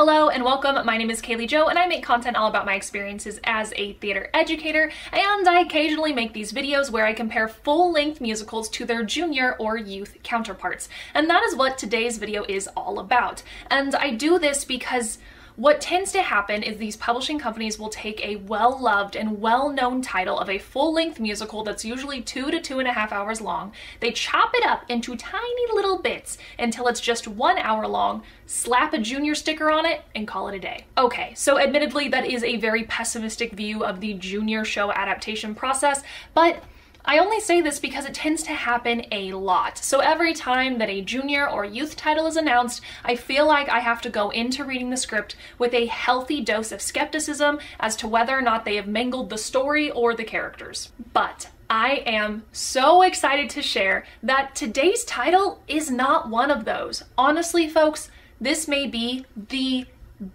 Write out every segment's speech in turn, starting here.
Hello and welcome, my name is Kaylee Jo and I make content all about my experiences as a theater educator, and I occasionally make these videos where I compare full-length musicals to their junior or youth counterparts. And that is what today's video is all about. And I do this because what tends to happen is these publishing companies will take a well-loved and well-known title of a full-length musical that's usually 2 to 2.5 hours long. They chop it up into tiny little bits until it's just 1 hour long, slap a junior sticker on it, and call it a day. Okay, so admittedly that is a very pessimistic view of the junior show adaptation process, but I only say this because it tends to happen a lot. So every time that a junior or youth title is announced, I feel like I have to go into reading the script with a healthy dose of skepticism as to whether or not they have mangled the story or the characters. But I am so excited to share that today's title is not one of those. Honestly, folks, this may be the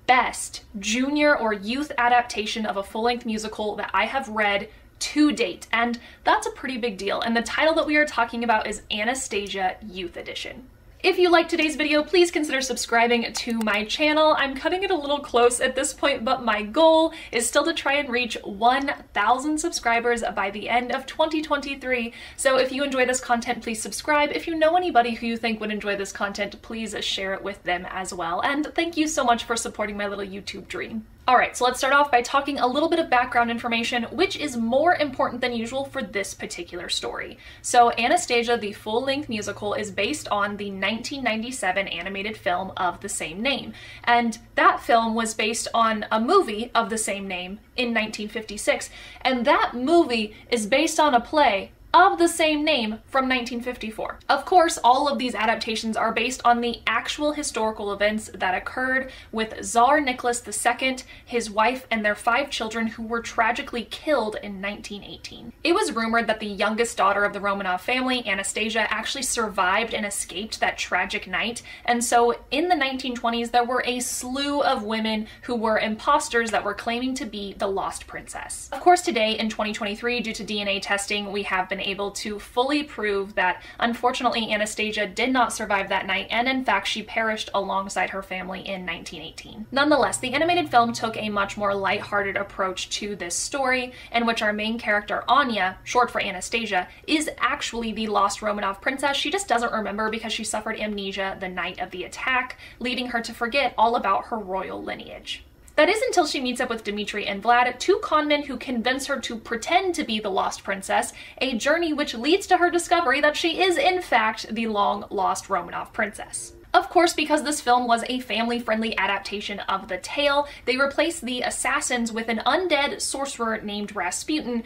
best junior or youth adaptation of a full-length musical that I have read to date, and that's a pretty big deal. And the title that we are talking about is Anastasia Youth Edition. If you liked today's video, please consider subscribing to my channel. I'm cutting it a little close at this point, but my goal is still to try and reach 1,000 subscribers by the end of 2023. So if you enjoy this content, please subscribe. If you know anybody who you think would enjoy this content, please share it with them as well. And thank you so much for supporting my little YouTube dream. Alright, so let's start off by talking a little bit of background information, which is more important than usual for this particular story. So Anastasia, the full-length musical, is based on the 1997 animated film of the same name. And that film was based on a movie of the same name in 1956. And that movie is based on a play of the same name from 1954. Of course, all of these adaptations are based on the actual historical events that occurred with Tsar Nicholas II, his wife, and their 5 children who were tragically killed in 1918. It was rumored that the youngest daughter of the Romanov family, Anastasia, actually survived and escaped that tragic night, and so in the 1920s there were a slew of women who were imposters that were claiming to be the lost princess. Of course, today in 2023, due to DNA testing, we have been able to fully prove that unfortunately Anastasia did not survive that night, and in fact she perished alongside her family in 1918. Nonetheless, the animated film took a much more lighthearted approach to this story, in which our main character Anya, short for Anastasia, is actually the lost Romanov princess. She just doesn't remember because she suffered amnesia the night of the attack, leading her to forget all about her royal lineage. That is until she meets up with Dmitri and Vlad, 2 conmen who convince her to pretend to be the lost princess, a journey which leads to her discovery that she is in fact the long-lost Romanov princess. Of course, because this film was a family-friendly adaptation of the tale, they replaced the assassins with an undead sorcerer named Rasputin,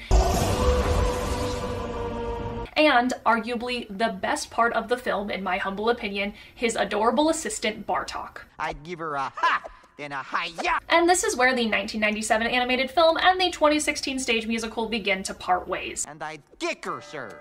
and arguably the best part of the film, in my humble opinion, his adorable assistant Bartok. I'd give her a ha! And a hi-ya! And this is where the 1997 animated film and the 2016 stage musical begin to part ways. And I'd kick her, sir.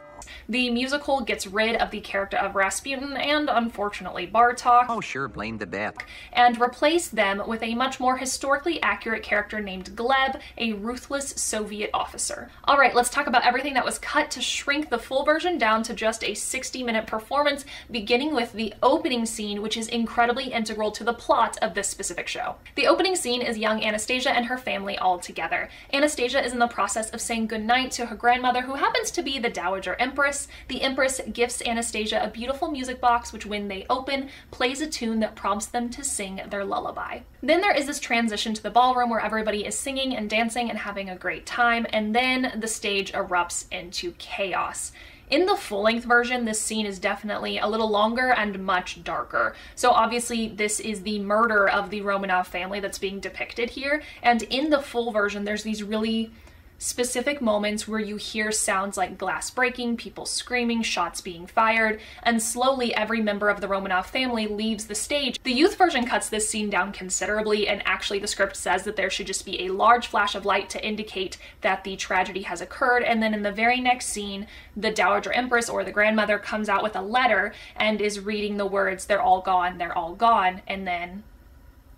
The musical gets rid of the character of Rasputin and, unfortunately, Bartok. Oh, sure, blame the bat. And replace them with a much more historically accurate character named Gleb, a ruthless Soviet officer. Alright, let's talk about everything that was cut to shrink the full version down to just a 60-minute performance, beginning with the opening scene, which is incredibly integral to the plot of this specific show. The opening scene is young Anastasia and her family all together. Anastasia is in the process of saying goodnight to her grandmother, who happens to be the Dowager Empress. The Empress gifts Anastasia a beautiful music box, which when they open, plays a tune that prompts them to sing their lullaby. Then there is this transition to the ballroom where everybody is singing and dancing and having a great time, and then the stage erupts into chaos. In the full-length version, this scene is definitely a little longer and much darker. So obviously this is the murder of the Romanov family that's being depicted here, and in the full version there's these really specific moments where you hear sounds like glass breaking, people screaming, shots being fired, and slowly every member of the Romanov family leaves the stage. The youth version cuts this scene down considerably, and actually the script says that there should just be a large flash of light to indicate that the tragedy has occurred, and then in the very next scene, the Dowager Empress, or the grandmother, comes out with a letter and is reading the words, "They're all gone, they're all gone," and then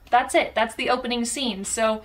that's it. That's the opening scene. So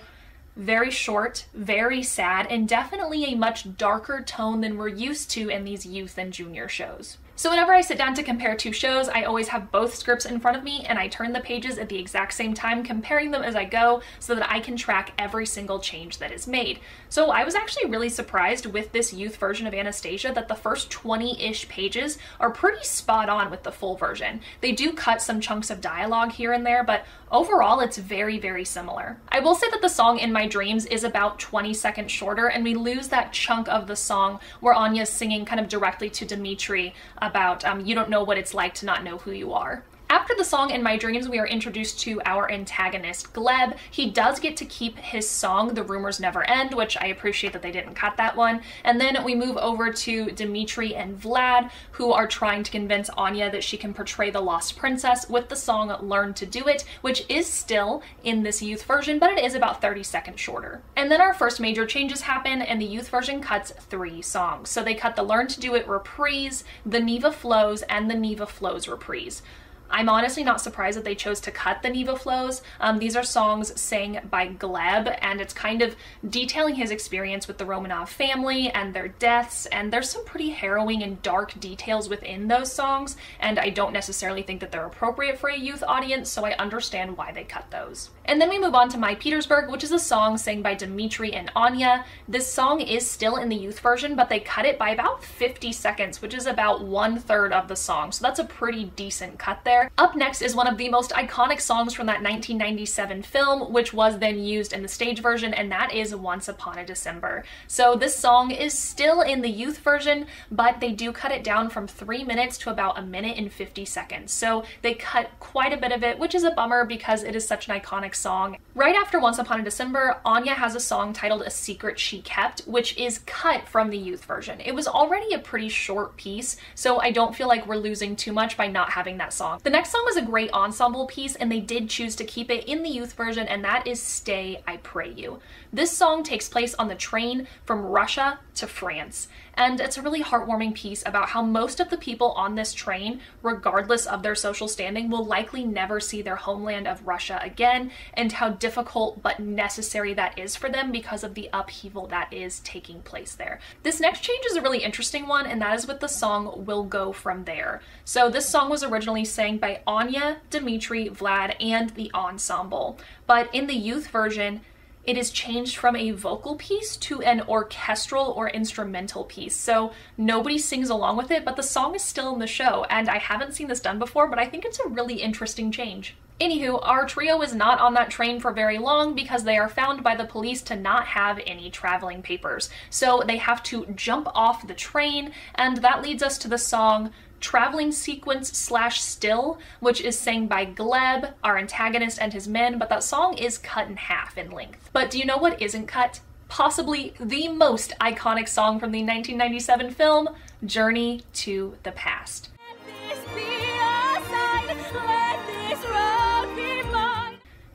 very short, very sad, and definitely a much darker tone than we're used to in these youth and junior shows. So whenever I sit down to compare two shows, I always have both scripts in front of me and I turn the pages at the exact same time, comparing them as I go so that I can track every single change that is made. So I was actually really surprised with this youth version of Anastasia that the first 20-ish pages are pretty spot on with the full version. They do cut some chunks of dialogue here and there, but overall it's very, very similar. I will say that the song In My Dreams is about 20 seconds shorter, and we lose that chunk of the song where Anya's singing kind of directly to Dimitri about you don't know what it's like to not know who you are. After the song In My Dreams, we are introduced to our antagonist, Gleb. He does get to keep his song, The Rumors Never End, which I appreciate that they didn't cut that one. And then we move over to Dimitri and Vlad, who are trying to convince Anya that she can portray the lost princess with the song Learn to Do It, which is still in this youth version, but it is about 30 seconds shorter. And then our first major changes happen, and the youth version cuts 3 songs. So they cut the Learn to Do It reprise, the Neva Flows, and the Neva Flows reprise. I'm honestly not surprised that they chose to cut the Neva Flows. These are songs sang by Gleb, and it's kind of detailing his experience with the Romanov family and their deaths, and there's some pretty harrowing and dark details within those songs, and I don't necessarily think that they're appropriate for a youth audience, so I understand why they cut those. And then we move on to My Petersburg, which is a song sang by Dimitri and Anya. This song is still in the youth version, but they cut it by about 50 seconds, which is about 1/3 of the song, so that's a pretty decent cut there. Up next is one of the most iconic songs from that 1997 film, which was then used in the stage version, and that is Once Upon a December. So this song is still in the youth version, but they do cut it down from 3 minutes to about 1 minute and 50 seconds. So they cut quite a bit of it, which is a bummer because it is such an iconic song. Right after Once Upon a December, Anya has a song titled A Secret She Kept, which is cut from the youth version. It was already a pretty short piece, so I don't feel like we're losing too much by not having that song. The next song is a great ensemble piece, and they did choose to keep it in the youth version, and that is Stay, I Pray You. This song takes place on the train from Russia to France, and it's a really heartwarming piece about how most of the people on this train, regardless of their social standing, will likely never see their homeland of Russia again, and how difficult but necessary that is for them because of the upheaval that is taking place there. This next change is a really interesting one, and that is with the song We'll Go From There. So this song was originally sang by Anya, Dimitri, Vlad, and the ensemble, but in the youth version, it is changed from a vocal piece to an orchestral or instrumental piece. So nobody sings along with it, but the song is still in the show, and I haven't seen this done before, but I think it's a really interesting change. Anywho, our trio is not on that train for very long because they are found by the police to not have any traveling papers. So they have to jump off the train, and that leads us to the song Traveling Sequence / Still, which is sang by Gleb, our antagonist, and his men, but that song is cut in half in length. But do you know what isn't cut? Possibly the most iconic song from the 1997 film, Journey to the Past.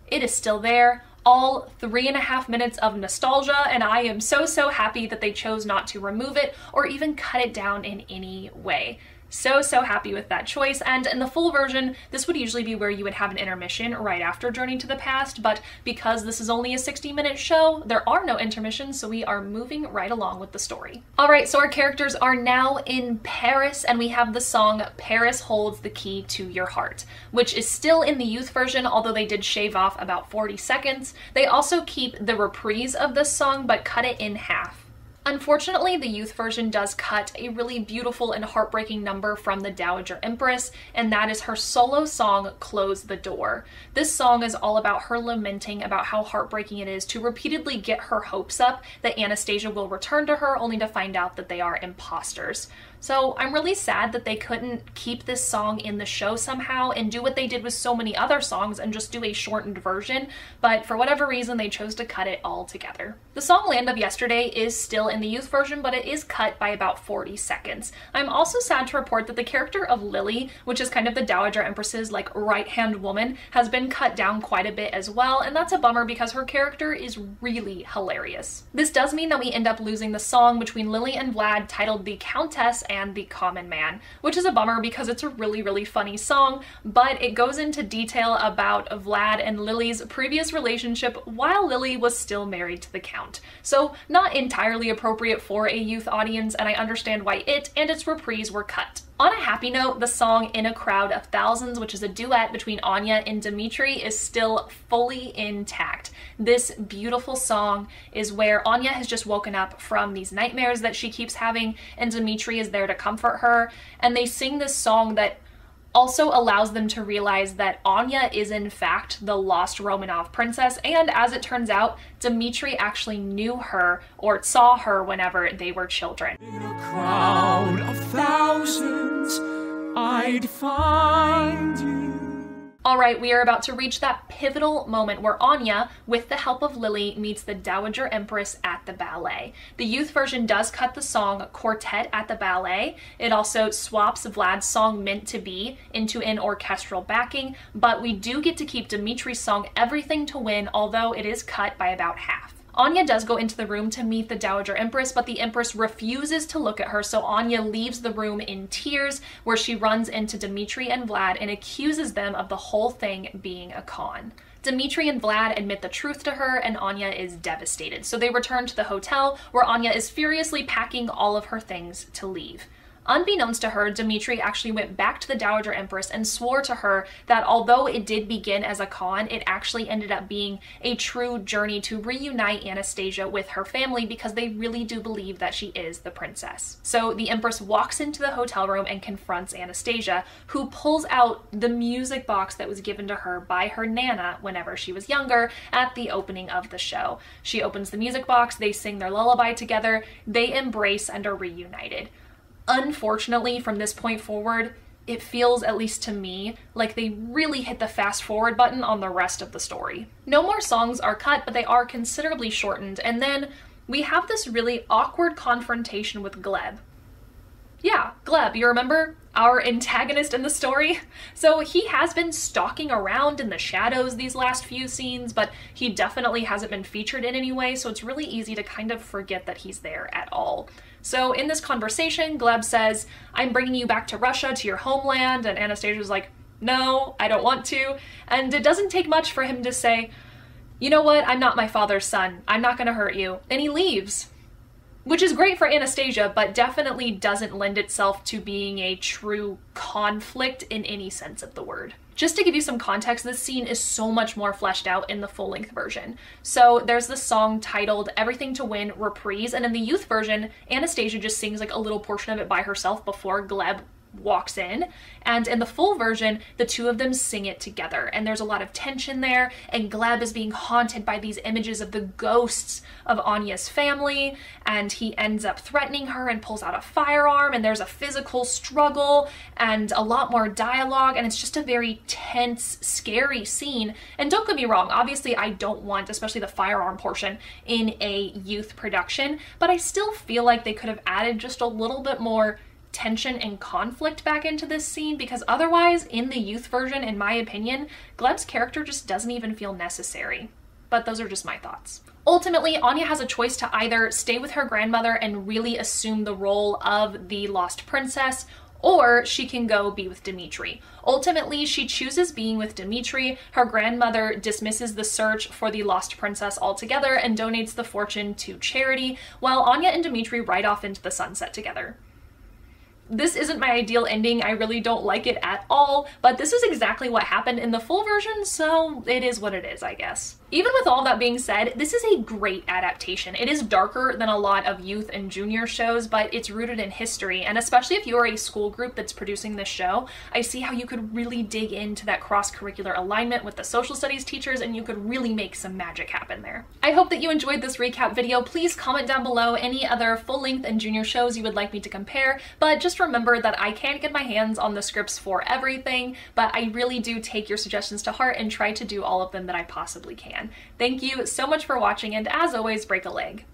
It is still there, all 3.5 minutes of nostalgia, and I am so happy that they chose not to remove it or even cut it down in any way. So happy with that choice. And in the full version, this would usually be where you would have an intermission right after Journey to the Past, but because this is only a 60-minute show, there are no intermissions, so we are moving right along with the story. Alright, so our characters are now in Paris, and we have the song Paris Holds the Key to Your Heart, which is still in the youth version, although they did shave off about 40 seconds. They also keep the reprise of this song, but cut it in half. Unfortunately, the youth version does cut a really beautiful and heartbreaking number from the Dowager Empress, and that is her solo song, Close the Door. This song is all about her lamenting about how heartbreaking it is to repeatedly get her hopes up that Anastasia will return to her, only to find out that they are imposters. So I'm really sad that they couldn't keep this song in the show somehow and do what they did with so many other songs and just do a shortened version, but for whatever reason they chose to cut it all together. The song Land of Yesterday is still in the youth version, but it is cut by about 40 seconds. I'm also sad to report that the character of Lily, which is kind of the Dowager Empress's like right-hand woman, has been cut down quite a bit as well, and that's a bummer because her character is really hilarious. This does mean that we end up losing the song between Lily and Vlad titled The Countess and The Common Man, which is a bummer because it's a really funny song, but it goes into detail about Vlad and Lily's previous relationship while Lily was still married to the Count. So not entirely appropriate for a youth audience, and I understand why it and its reprise were cut. On a happy note, the song In a Crowd of Thousands, which is a duet between Anya and Dimitri, is still fully intact. This beautiful song is where Anya has just woken up from these nightmares that she keeps having, and Dimitri is there to comfort her, and they sing this song that also allows them to realize that Anya is in fact the lost Romanov princess, and as it turns out, Dimitri actually knew her or saw her whenever they were children. In a crowd of thousands, I'd find you. Alright, we are about to reach that pivotal moment where Anya, with the help of Lily, meets the Dowager Empress at the ballet. The youth version does cut the song Quartet at the Ballet. It also swaps Vlad's song Meant to Be into an orchestral backing, but we do get to keep Dimitri's song Everything to Win, although it is cut by about half. Anya does go into the room to meet the Dowager Empress, but the Empress refuses to look at her, so Anya leaves the room in tears, where she runs into Dimitri and Vlad and accuses them of the whole thing being a con. Dimitri and Vlad admit the truth to her, and Anya is devastated. So they return to the hotel, where Anya is furiously packing all of her things to leave. Unbeknownst to her, Dimitri actually went back to the Dowager Empress and swore to her that although it did begin as a con, it actually ended up being a true journey to reunite Anastasia with her family, because they really do believe that she is the princess. So the Empress walks into the hotel room and confronts Anastasia, who pulls out the music box that was given to her by her Nana whenever she was younger at the opening of the show. She opens the music box, they sing their lullaby together, they embrace and are reunited. Unfortunately, from this point forward, it feels, at least to me, like they really hit the fast forward button on the rest of the story. No more songs are cut, but they are considerably shortened, and then we have this really awkward confrontation with Gleb. Yeah, Gleb, you remember? Our antagonist in the story? So he has been stalking around in the shadows these last few scenes, but he definitely hasn't been featured in any way, so it's really easy to kind of forget that he's there at all. So in this conversation, Gleb says, "I'm bringing you back to Russia, to your homeland," and Anastasia's like, "No, I don't want to." And it doesn't take much for him to say, "You know what, I'm not my father's son. I'm not gonna hurt you." And he leaves. Which is great for Anastasia, but definitely doesn't lend itself to being a true conflict in any sense of the word. Just to give you some context, this scene is so much more fleshed out in the full-length version. So there's this song titled Everything to Win Reprise, and in the youth version, Anastasia just sings like a little portion of it by herself before Gleb walks in, and in the full version the two of them sing it together, and there's a lot of tension there, and Gleb is being haunted by these images of the ghosts of Anya's family, and he ends up threatening her and pulls out a firearm, and there's a physical struggle and a lot more dialogue, and it's just a very tense, scary scene. And don't get me wrong, obviously I don't want especially the firearm portion in a youth production, but I still feel like they could have added just a little bit more tension and conflict back into this scene, because otherwise, in the youth version, in my opinion, Gleb's character just doesn't even feel necessary. But those are just my thoughts. Ultimately, Anya has a choice to either stay with her grandmother and really assume the role of the lost princess, or she can go be with Dimitri. Ultimately, she chooses being with Dimitri. Her grandmother dismisses the search for the lost princess altogether and donates the fortune to charity, while Anya and Dimitri ride off into the sunset together. This isn't my ideal ending, I really don't like it at all, but this is exactly what happened in the full version, so it is what it is, I guess. Even with all that being said, this is a great adaptation. It is darker than a lot of youth and junior shows, but it's rooted in history, and especially if you're a school group that's producing this show, I see how you could really dig into that cross-curricular alignment with the social studies teachers, and you could really make some magic happen there. I hope that you enjoyed this recap video. Please comment down below any other full-length and junior shows you would like me to compare, but just remember that I can't get my hands on the scripts for everything, but I really do take your suggestions to heart and try to do all of them that I possibly can. Thank you so much for watching, and as always, break a leg.